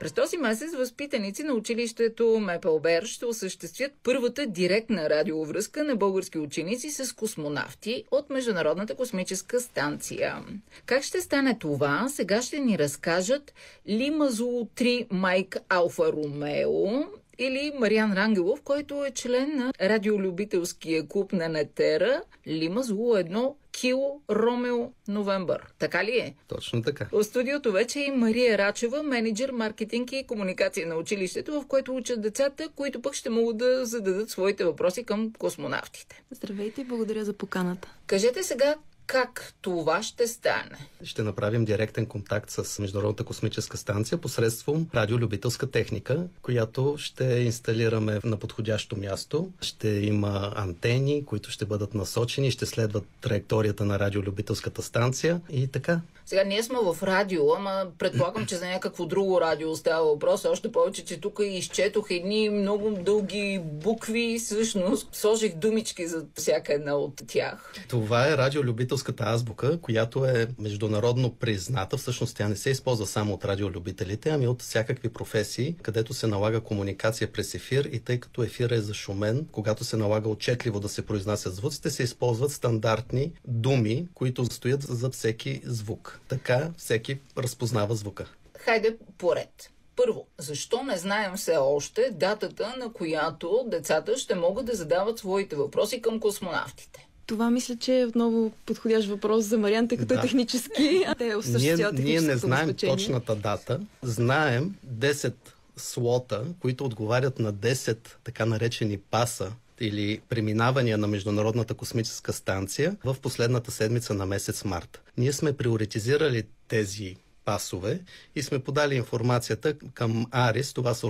През този месец възпитаници на училището Мепелбер ще осъществят първата директна радиовръзка на български ученици с космонавти от Международната космическа станция. Как ще стане това, сега ще ни разкажат Лима Зулу 3 Майк Алфа Ромео или Мариан Рангелов, който е член на радиолюбителския клуб на Нетера Лима Зулу 1 Кило Ромео Новембър. Така ли е? Точно така. В студиото вече е Мария Рачева, менеджер маркетинг и комуникация на училището, в което учат децата, които пък ще могат да зададат своите въпроси към космонавтите. Здравейте, благодаря за поканата. Кажете сега, как това ще стане? Ще направим директен контакт с Международната космическа станция посредством радиолюбителска техника, която ще инсталираме на подходящо място. Ще има антени, които ще бъдат насочени, ще следват траекторията на радиолюбителската станция и така. Сега ние сме в радио, ама предполагам, че за някакво друго радио става въпрос. Още повече, че тук изчетох едни много дълги букви, всъщност сложих думички за всяка една от тях. Това е радиолюбителската азбука, която е международно призната. Всъщност тя не се използва само от радиолюбителите, ами от всякакви професии, където се налага комуникация през ефир и тъй като ефирът е зашумен, когато се налага отчетливо да се произнасят звуците, се използват стандартни думи, които стоят за всеки звук. Така всеки разпознава звука. Хайде поред. Първо, защо не знаем все още датата, на която децата ще могат да задават своите въпроси към космонавтите? Това мисля, че е отново подходящ въпрос за Мариан, тъй като е технически, а те осъществяват Ние не знаем обезпечение. точната дата. Знаем 10 слота, които отговарят на 10 така наречени паса или преминавания на Международната космическа станция в последната седмица на месец март. Ние сме приоритизирали тези пасове и сме подали информацията към АРИС, това са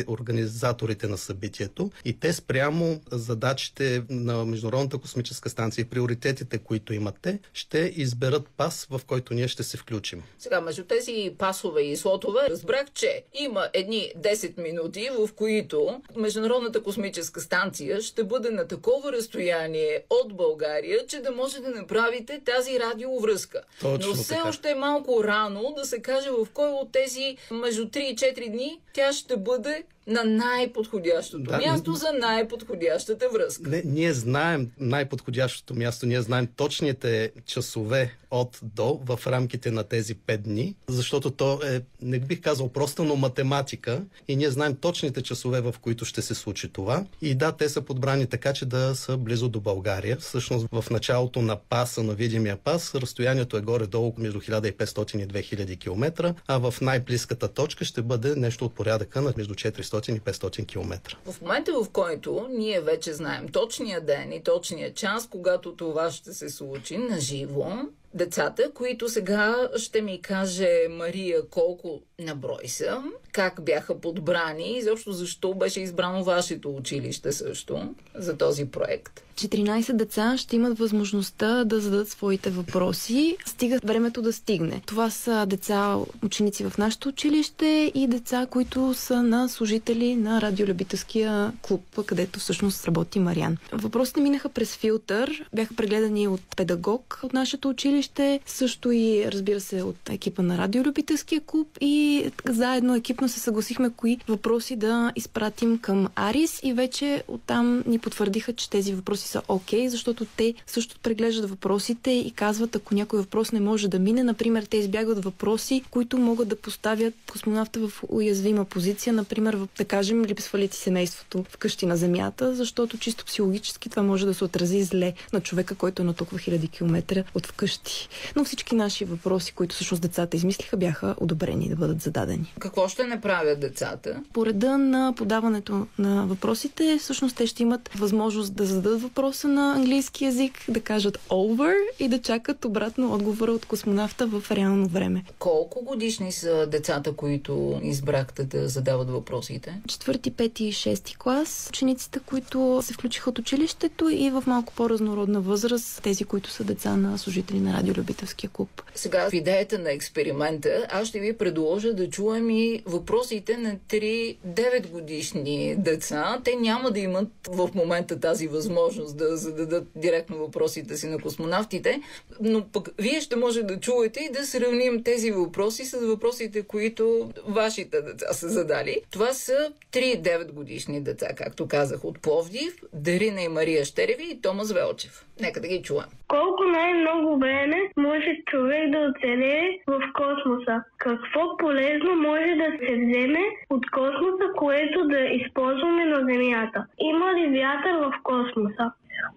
организаторите на събитието, и те спрямо задачите на Международната космическа станция и приоритетите, които имат те, ще изберат пас, в който ние ще се включим. Сега, между тези пасове и слотове, разбрах, че има едни 10 минути, в които Международната космическа станция ще бъде на такова разстояние от България, че да може да направите тази радиовръзка. Точно Но все така. още е малко рано да се каже в кой от тези между 3 и 4 дни тя ще бъде на най-подходящото място за най-подходящата връзка. Не, ние знаем най-подходящото място, ние знаем точните часове от до в рамките на тези 5 дни, защото то е, не бих казал просто, но математика и ние знаем точните часове, в които ще се случи това. И да, те са подбрани така, че да са близо до България. Всъщност в началото на паса, на видимия пас, разстоянието е горе-долу между 1500 и 2000 км, а в най-близката точка ще бъде нещо от порядъка на между 400 и 500 км. В момента, в който ние вече знаем точния ден и точния час, когато това ще се случи наживо, децата, които сега ще ми каже Мария колко на брой са, как бяха подбрани и защо защо беше избрано вашето училище също за този проект. 14 деца ще имат възможността да зададат своите въпроси, стига времето да стигне. Това са деца, ученици в нашето училище и деца, които са на служители на радиолюбителския клуб, където всъщност работи Мариан. Въпросите минаха през филтър, бяха прегледани от педагог от нашето училище, също и, разбира се, от екипа на радиолюбителския клуб и заедно екипно се съгласихме кои въпроси да изпратим към АРИС и вече оттам ни потвърдиха, че тези въпроси са окей, защото те също преглеждат въпросите и казват, ако някой въпрос не може да мине, например, те избягват въпроси, които могат да поставят космонавта в уязвима позиция, например, да кажем, липсва ли ти семейството вкъщи на Земята, защото чисто психологически това може да се отрази зле на човека, който е на толкова хиляди километра от вкъщи. Но всички наши въпроси, които всъщност децата измислиха, бяха одобрени да бъдат зададени. Какво ще направят децата? По реда на подаването на въпросите, всъщност те ще имат възможност да зададат въпроса на английски език, да кажат over и да чакат обратно отговора от космонавта в реално време. Колко годишни са децата, които избрахте да задават въпросите? 4, 5 и 6 клас. Учениците, които се включиха от училището и в малко по-разнородна възраст, тези, които са деца на служители на радиолюбителския клуб. Сега в идеята на експеримента аз ще ви предложа да чуем и въпросите на 3-9 годишни деца. Те няма да имат в момента тази възможност да зададат директно въпросите си на космонавтите, но пък вие ще може да чуете и да сравним тези въпроси с въпросите, които вашите деца са задали. Това са 3-9 годишни деца, както казах, от Пловдив, Дарина и Мария Щереви и Томас Велчев. Нека да ги чуем. Колко най-много време може човек да оцелее в космоса? Какво полезно може да се вземе от космоса, което да използваме на Земята? Има ли вятър в космоса?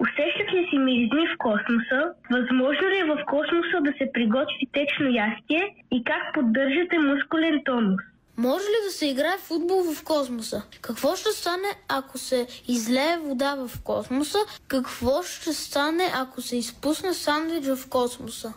Усещат ли си миризми в космоса? Възможно ли е в космоса да се приготви течно ястие? И как поддържате мускулен тонус? Може ли да се играе футбол в космоса? Какво ще стане, ако се излее вода в космоса? Какво ще стане, ако се изпусне сандвич в космоса?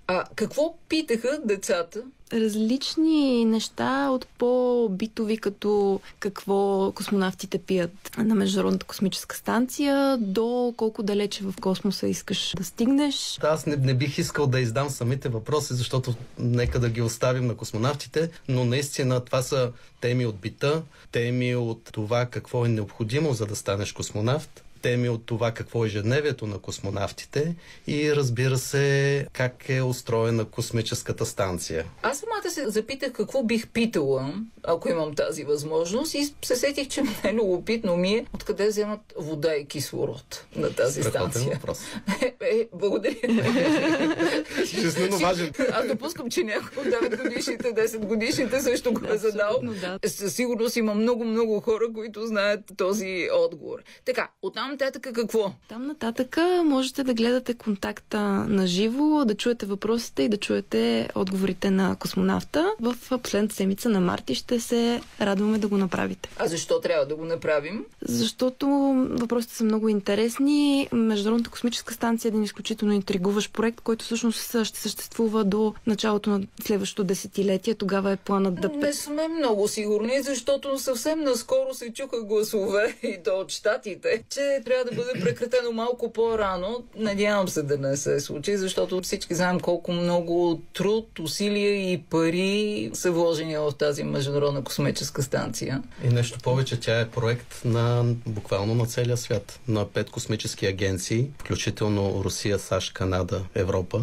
А какво питаха децата? Различни неща от по-битови, като какво космонавтите пият на Международната космическа станция, до колко далече в космоса искаш да стигнеш. Аз не бих искал да издам самите въпроси, защото нека да ги оставим на космонавтите, но наистина това са теми от бита, теми от това какво е необходимо, за да станеш космонавт, теми от това какво е ежедневието на космонавтите и разбира се как е устроена космическата станция. Аз самата се запитах какво бих питала, ако имам тази възможност, и се сетих, че не е любопитно ми е откъде вземат вода и кислород на тази станция. Въпрос. Благодаря. Жизнено важен. Аз допускам, че някой от 9 годишните, 10 годишните също го е задал. Със сигурност има много хора, които знаят този отговор. Така, оттам нататък какво? Там нататък можете да гледате контакта на живо, да чуете въпросите и да чуете отговорите на космонавта. В последната седмица на март ще се радваме да го направите. А защо трябва да го направим? Защото въпросите са много интересни. Международната космическа станция е един изключително интригуващ проект, който всъщност ще съществува до началото на следващото десетилетие. Тогава е планът да... Не сме много сигурни, защото съвсем наскоро се чуха гласове и то от щатите, че трябва да бъде прекратено малко по-рано. Надявам се да не се случи, защото всички знаем колко много труд, усилия и пари са вложени в тази Международна космическа станция. И нещо повече, тя е проект буквално на целия свят. На 5 космически агенции, включително Русия, САЩ, Канада, Европа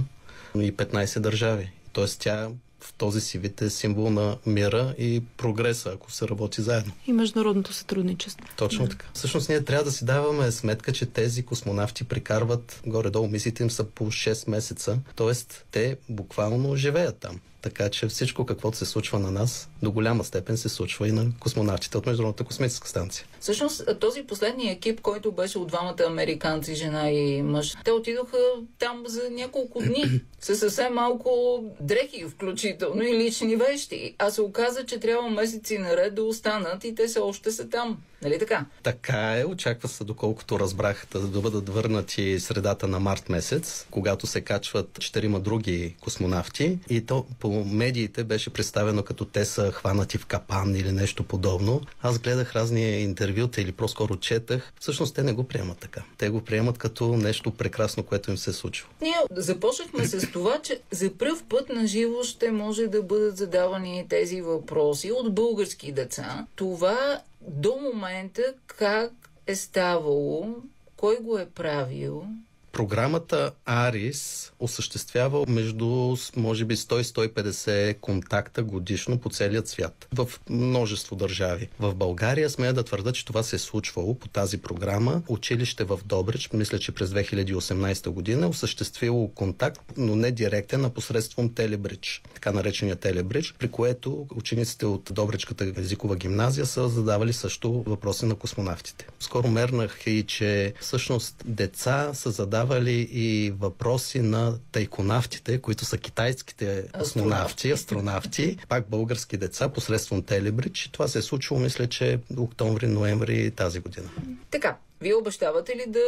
и 15 държави. Тоест тя в този си вид е символ на мира и прогреса, ако се работи заедно. И международното сътрудничество. Точно така. Всъщност ние трябва да си даваме сметка, че тези космонавти прикарват горе-долу, мисиите им са по 6 месеца, т.е. те буквално живеят там. Така че всичко, каквото се случва на нас, до голяма степен се случва и на космонавтите от Международната космическа станция. Всъщност, този последния екип, който беше от двамата американци, жена и мъж, те отидоха там за няколко дни. Със съвсем малко дрехи, включително и лични вещи. А се оказа, че трябва месеци наред да останат и те все още са там. Нали така? Така е. Очаква се, доколкото разбрах, да бъдат върнати средата на март месец, когато се качват 4 други космонавти. И то по медиите беше представено като те са хванати в капан или нещо подобно. Аз гледах разни интервюта или по-скоро четах. Всъщност те не го приемат така. Те го приемат като нещо прекрасно, което им се случва. Ние започнахме с това, че за пръв път на живо ще може да бъдат задавани тези въпроси от български деца. Това до момента как е ставало, кой го е правил? Програмата АРИС осъществява между, може би, 100-150 контакта годишно по целия свят. В множество държави. В България смея да твърда, че това се е случвало по тази програма. Училище в Добрич, мисля, че през 2018 година осъществило контакт, но не директен, а посредством Телебридж, така наречения Телебридж, при което учениците от Добричката езикова гимназия са задавали също въпроси на космонавтите. Скоро мернах и, че всъщност деца са задавали и въпроси на тайконавтите, които са китайските космонавти, астронавти, пак български деца, посредством Телебридж. Това се е случило, мисля, че октомври-ноември тази година. Така, вие обещавате ли да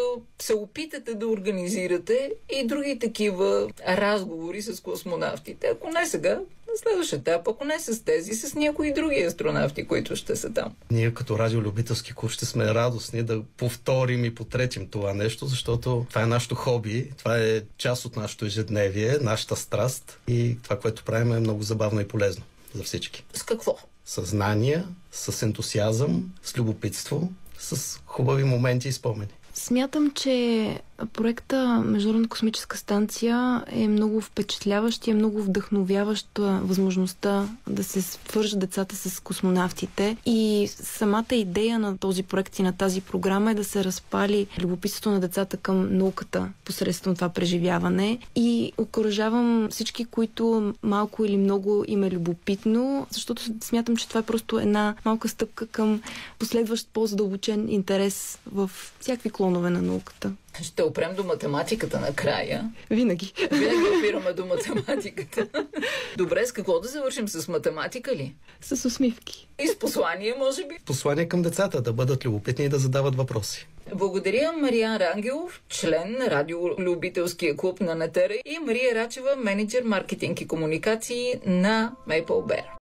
се опитате да организирате и други такива разговори с космонавтите? Ако не сега, на следващия етап, ако не с тези, с някои други астронавти, които ще са там. Ние като радиолюбителски клуб ще сме радостни да повторим и потретим това нещо, защото това е нашето хоби, това е част от нашето ежедневие, нашата страст и това, което правим, е много забавно и полезно за всички. С какво? знания, с ентусиазъм, с любопитство, с хубави моменти и спомени. Смятам, че проекта Международна космическа станция е много впечатляващ и е много вдъхновяваща възможността да се свържат децата с космонавтите. И самата идея на този проект и на тази програма е да се разпали любопитството на децата към науката посредством това преживяване. И окуражавам всички, които малко или много им е любопитно, защото смятам, че това е просто една малка стъпка към последващ по-задълбочен интерес в всякакви клонове на науката. Ще опрем до математиката накрая. Винаги. Винаги опираме до математиката. Добре, с какво да завършим? С математика ли? С усмивки. И с послание, може би? Послание към децата, да бъдат любопитни и да задават въпроси. Благодаря Мариан Рангелов, член на радиолюбителския клуб на Нетера, и Мария Рачева, менеджер маркетинг и комуникации на Maple Bear.